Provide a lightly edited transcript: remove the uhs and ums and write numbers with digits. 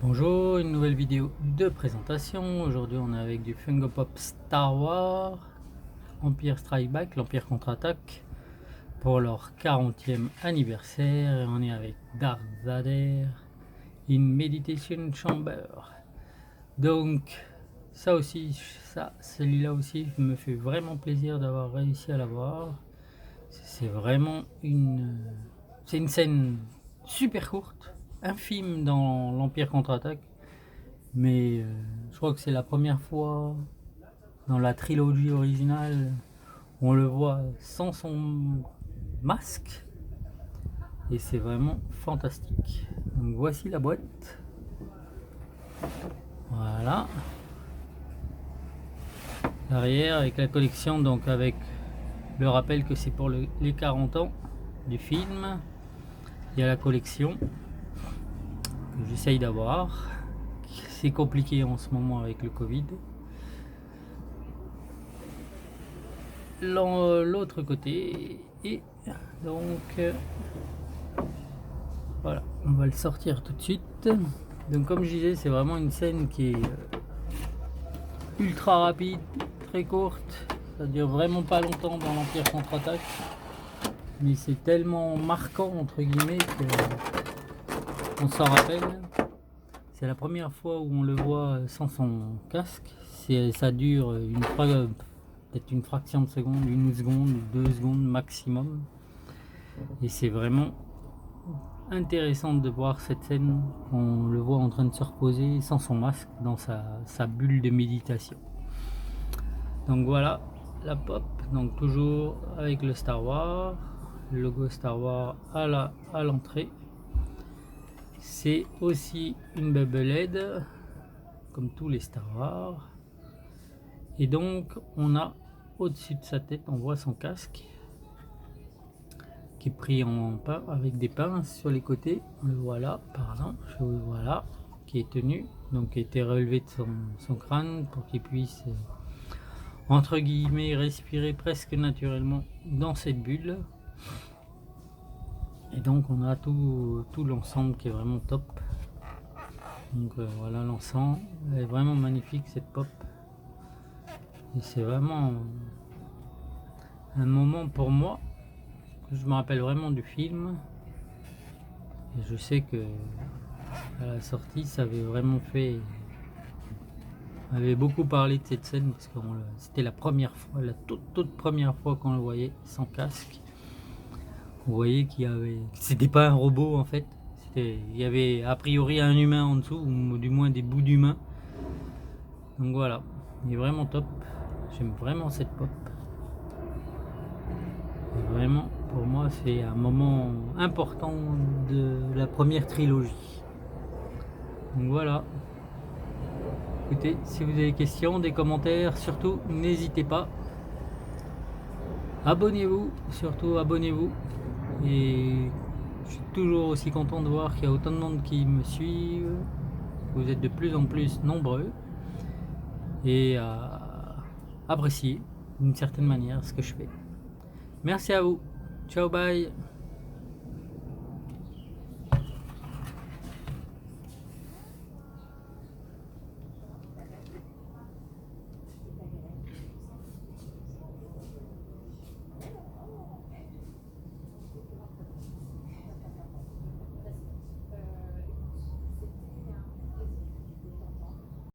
Bonjour, une nouvelle vidéo de présentation. Aujourd'hui on est avec du Funko Pop Star Wars Empire Strike Back, l'Empire contre-attaque pour leur 40e anniversaire. Et on est avec Darth Vader in Meditation Chamber. Donc ça aussi, celui-là aussi me fait vraiment plaisir d'avoir réussi à l'avoir. C'est vraiment c'est une scène super courte, infime dans l'Empire contre-attaque. Mais je crois que c'est la première fois dans la trilogie originale où on le voit sans son masque. Et c'est vraiment fantastique. Donc voici la boîte. Voilà. L'arrière avec la collection, donc avec le rappel que c'est pour les 40 ans du film. Il y a la collection que j'essaye d'avoir. C'est compliqué en ce moment avec le Covid. L'autre côté, et donc voilà, on va le sortir tout de suite. Donc comme je disais, c'est vraiment une scène qui est ultra rapide, très courte, ça dure vraiment pas longtemps dans l'Empire contre-attaque, mais c'est tellement marquant entre guillemets qu'on s'en rappelle. C'est la première fois où on le voit sans son casque. Ça dure peut-être une fraction de seconde, une seconde, 2 secondes maximum. Et c'est vraiment intéressant de voir cette scène. On le voit en train de se reposer sans son masque dans sa bulle de méditation. Donc voilà la pop. Donc toujours avec le Star Wars, le logo Star Wars à l'entrée. C'est aussi une Beyblade comme tous les Star Wars. Et donc on a au-dessus de sa tête, on voit son casque qui est pris en pain avec des pinces sur les côtés. On le voit là, pardon, je le vois là, qui est tenu, donc qui a été relevé de son crâne pour qu'il puisse entre guillemets respirer presque naturellement dans cette bulle. Et donc on a tout l'ensemble qui est vraiment top. Donc voilà, l'ensemble est vraiment magnifique, cette pop. Et c'est vraiment un moment pour moi. Je me rappelle vraiment du film. Et je sais que à la sortie, ça avait vraiment fait. On avait beaucoup parlé de cette scène parce que c'était la première fois, la toute première fois qu'on le voyait sans casque. On voyait c'était pas un robot en fait. Il y avait a priori un humain en dessous, ou du moins des bouts d'humain. Donc voilà, il est vraiment top. J'aime vraiment cette pop. Et vraiment, pour moi, c'est un moment important de la première trilogie. Donc voilà. Écoutez, si vous avez des questions, des commentaires, surtout n'hésitez pas. Abonnez-vous, surtout abonnez-vous. Et je suis toujours aussi content de voir qu'il y a autant de monde qui me suivent. Vous êtes de plus en plus nombreux et à apprécier d'une certaine manière ce que je fais. Merci à vous. Ciao, bye.